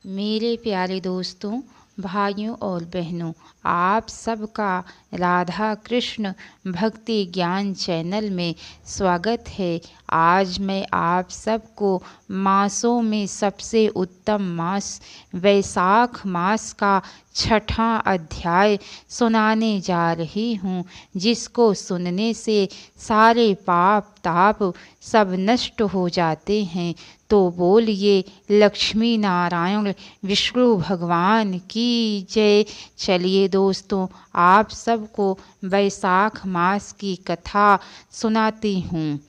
मेरे प्यारे दोस्तों, भाइयों और बहनों, आप सबका राधा कृष्ण भक्ति ज्ञान चैनल में स्वागत है। आज मैं आप सबको मासों में सबसे उत्तम मास वैशाख मास का छठा अध्याय सुनाने जा रही हूँ, जिसको सुनने से सारे पाप ताप सब नष्ट हो जाते हैं। तो बोलिए लक्ष्मी नारायण विष्णु भगवान की जय। चलिए दोस्तों, आप सबको वैशाख मास की कथा सुनाती हूँ।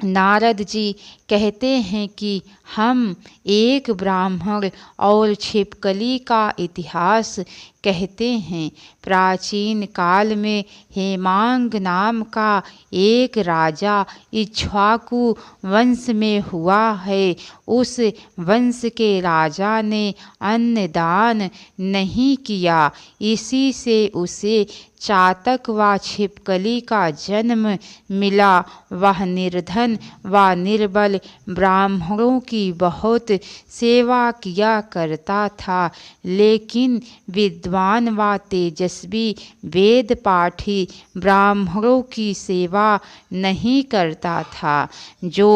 नारद जी कहते हैं कि हम एक ब्राह्मण और छिपकली का इतिहास कहते हैं। प्राचीन काल में हेमांग नाम का एक राजा इक्ष्वाकु वंश में हुआ है। उस वंश के राजा ने अन्नदान नहीं किया, इसी से उसे चातक व छिपकली का जन्म मिला। वह निर्धन व निर्बल ब्राह्मणों की बहुत सेवा किया करता था, लेकिन विद्वान व तेजस्वी वेद पाठी ब्राह्मणों की सेवा नहीं करता था। जो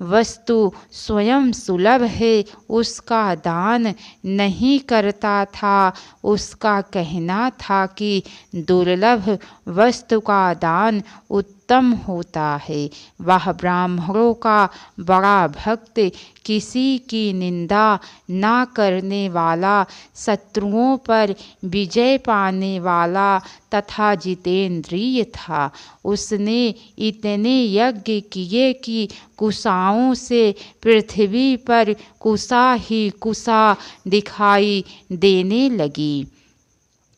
वस्तु स्वयं सुलभ है उसका दान नहीं करता था। उसका कहना था कि दुर्लभ वस्तु का दान उत्तम होता है। वह ब्राह्मणों का बड़ा भक्त, किसी की निंदा ना करने वाला, शत्रुओं पर विजय पाने वाला तथा जितेंद्रिय था। उसने इतने यज्ञ किए कि कुशाओं से पृथ्वी पर कुशा ही कुशा दिखाई देने लगी।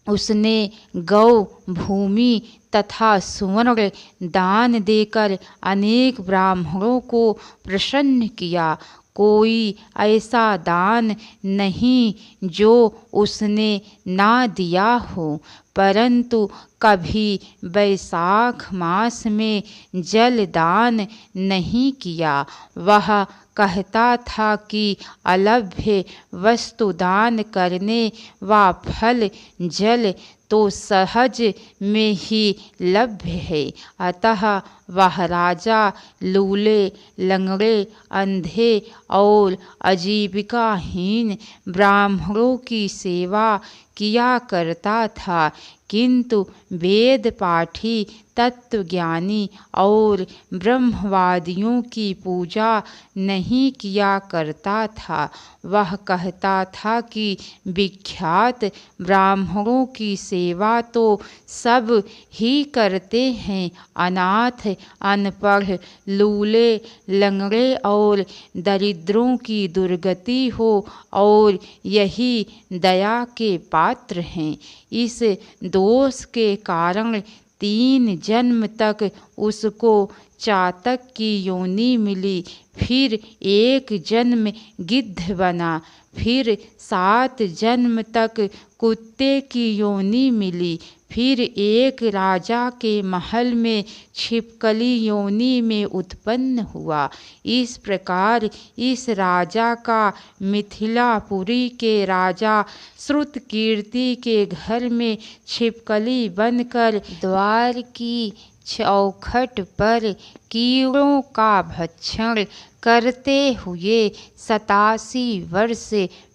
उसने गौ भूमि तथा सुवर्ण दान देकर अनेक ब्राह्मणों को प्रसन्न किया। कोई ऐसा दान नहीं जो उसने ना दिया हो। परंतु कभी वैशाख मास में जल दान नहीं किया। वह कहता था कि अलभ्य वस्तु दान करने व फल जल तो सहज में ही लभ्य है। अतः वह राजा लूले, लंगड़े, अंधे और आजीविकाहीन ब्राह्मणों की सेवा किया करता था, किंतु वेद पाठी, तत्वज्ञानी और ब्रह्मवादियों की पूजा नहीं किया करता था। वह कहता था कि विख्यात ब्राह्मणों की सेवा तो सब ही करते हैं। अनाथ, अनपढ़, लूले, लंगड़े और दरिद्रों की दुर्गति हो और यही दया के पात्र हैं। इस दोष के कारण 3 जन्म तक उसको चातक की योनि मिली, फिर 1 जन्म गिद्ध बना, फिर 7 जन्म तक कुत्ते की योनि मिली, फिर एक राजा के महल में छिपकली योनि में उत्पन्न हुआ। इस प्रकार इस राजा का मिथिलापुरी के राजा श्रुतकीर्ति के घर में छिपकली बनकर द्वार की चौखट पर कीड़ों का भक्षण करते हुए 87 वर्ष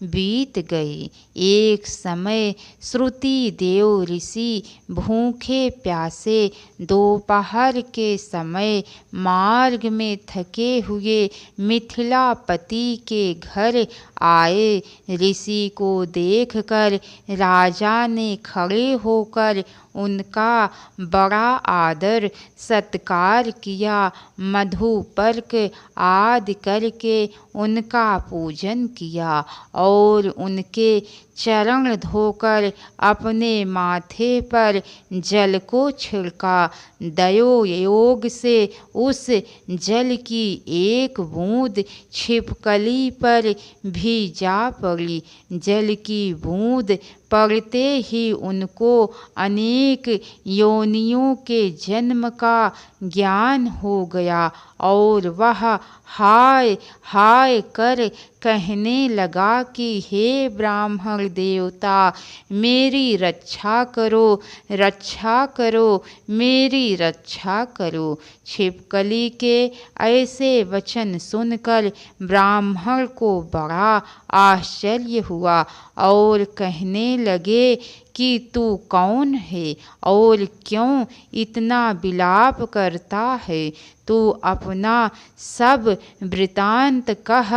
बीत गए। एक समय श्रुति देव ऋषि भूखे प्यासे दोपहर के समय मार्ग में थके हुए मिथिलापति के घर आए। ऋषि को देखकर राजा ने खड़े होकर उनका बड़ा आदर सत्कार किया। मधुपर्क आदि करके उनका पूजन किया और उनके चरण धोकर अपने माथे पर जल को छिड़का। दयो योग से उस जल की एक बूंद छिपकली पर भी जा पड़ी। जल की बूंद पड़ते ही उनको अनेक योनियों के जन्म का ज्ञान हो गया और वह हाय हाय कर कहने लगा कि हे ब्राह्मण देवता, मेरी रक्षा करो, रक्षा करो, मेरी रक्षा करो। छिपकली के ऐसे वचन सुनकर ब्राह्मण को बड़ा आश्चर्य हुआ और कहने लगे कि तू कौन है और क्यों इतना विलाप करता है? तू अपना सब वृतांत कह,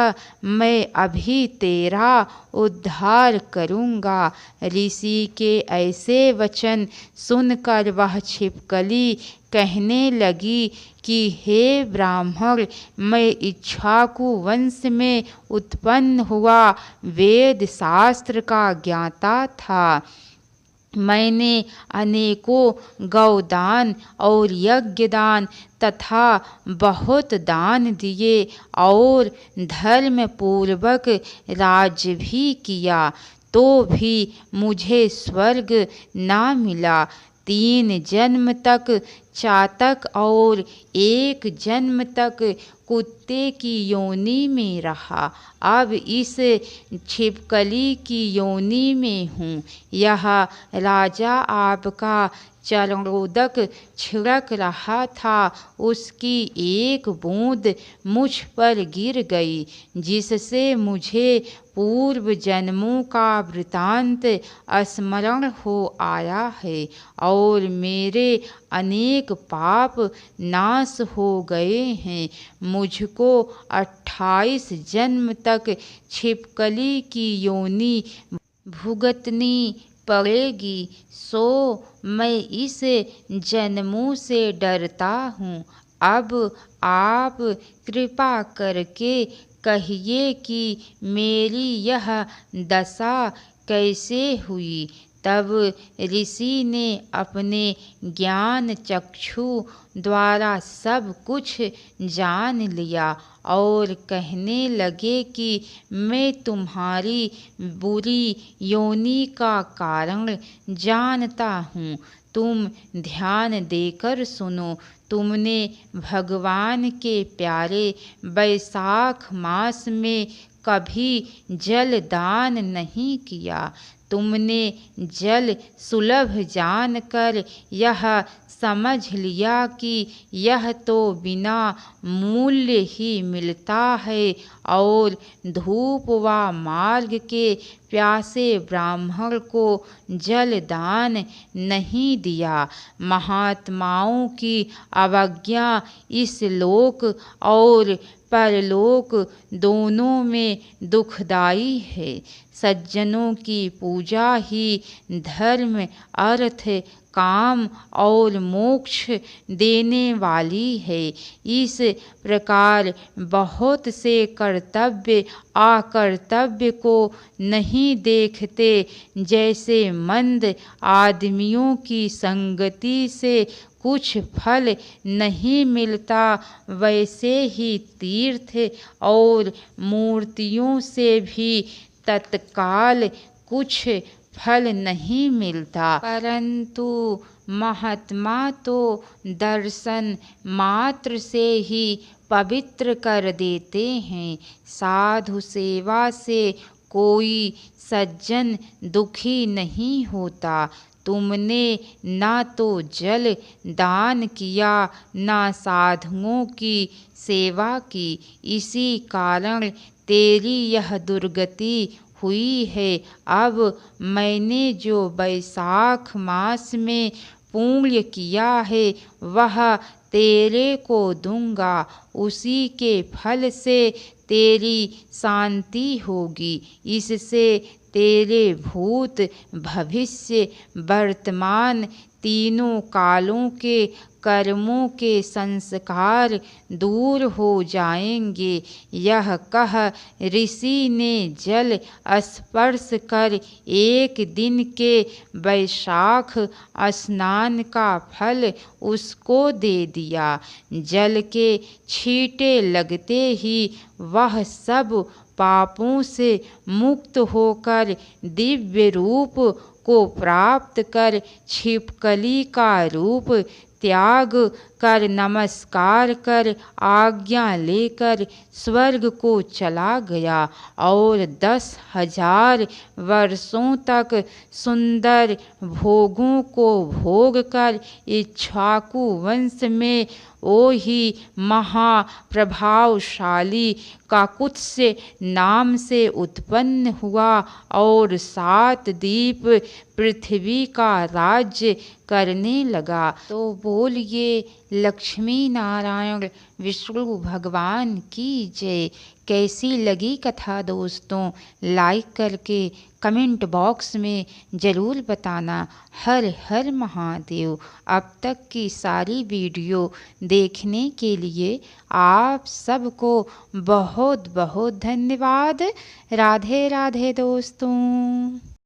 मैं अभी तेरा उद्धार करूँगा। ऋषि के ऐसे वचन सुनकर वह छिपकली कहने लगी कि हे ब्राह्मण, मैं इक्ष्वाकु वंश में उत्पन्न हुआ वेद शास्त्र का ज्ञाता था। मैंने अनेकों गौदान और यज्ञदान तथा बहुत दान दिए और धर्म पूर्वक राज्य भी किया, तो भी मुझे स्वर्ग ना मिला। 3 जन्म तक चातक और 1 जन्म तक कुत्ते की योनि में रहा। अब इस छिपकली की योनि में हूँ। यह राजा आपका चरणोदक छिड़क रहा था, उसकी एक बूंद मुझ पर गिर गई, जिससे मुझे पूर्व जन्मों का वृतांत स्मरण हो आया है और मेरे अनेक पाप नाश हो गए हैं। मुझको 28 जन्म तक छिपकली की योनि भुगतनी पड़ेगी, सो मैं इस जन्मों से डरता हूँ। अब आप कृपा करके कहिए कि मेरी यह दशा कैसे हुई। तब ऋषि ने अपने ज्ञान चक्षु द्वारा सब कुछ जान लिया और कहने लगे कि मैं तुम्हारी बुरी योनि का कारण जानता हूँ। तुम ध्यान देकर सुनो। तुमने भगवान के प्यारे वैशाख मास में कभी जल दान नहीं किया। तुमने जल सुलभ जानकर यह समझ लिया कि यह तो बिना मूल्य ही मिलता है और धूप व मार्ग के प्यासे ब्राह्मण को जल दान नहीं दिया। महात्माओं की अवज्ञा इस लोक और परलोक दोनों में दुखदाई है। सज्जनों की पूजा ही धर्म, अर्थ, काम और मोक्ष देने वाली है। इस प्रकार बहुत से कर्तव्य अकर्तव्य को नहीं देखते। जैसे मंद आदमियों की संगति से कुछ फल नहीं मिलता, वैसे ही तीर्थ और मूर्तियों से भी तत्काल कुछ फल नहीं मिलता, परंतु महात्मा तो दर्शन मात्र से ही पवित्र कर देते हैं। साधु सेवा से कोई सज्जन दुखी नहीं होता। तुमने ना तो जल दान किया, ना साधुओं की सेवा की, इसी कारण तेरी यह दुर्गति हुई है। अब मैंने जो वैशाख मास में पुण्य किया है वह तेरे को दूंगा, उसी के फल से तेरी शांति होगी। इससे तेरे भूत, भविष्य, वर्तमान तीनों कालों के कर्मों के संस्कार दूर हो जाएंगे। यह कह ऋषि ने जल स्पर्श कर 1 दिन के वैशाख स्नान का फल उसको दे दिया। जल के छींटे लगते ही वह सब पापों से मुक्त होकर दिव्य रूप को प्राप्त कर छिपकली का रूप त्याग कर नमस्कार कर आज्ञा लेकर स्वर्ग को चला गया और 10,000 वर्षों तक सुंदर भोगों को भोग कर इक्ष्वाकु वंश में वो ही महाप्रभावशाली काकुत्स्य नाम से उत्पन्न हुआ और 7 द्वीप पृथ्वी का राज्य करने लगा। तो बोलिए लक्ष्मी नारायण विष्णु भगवान की जय। कैसी लगी कथा दोस्तों, लाइक करके कमेंट बॉक्स में ज़रूर बताना। हर हर महादेव। अब तक की सारी वीडियो देखने के लिए आप सबको बहुत बहुत धन्यवाद। राधे राधे दोस्तों।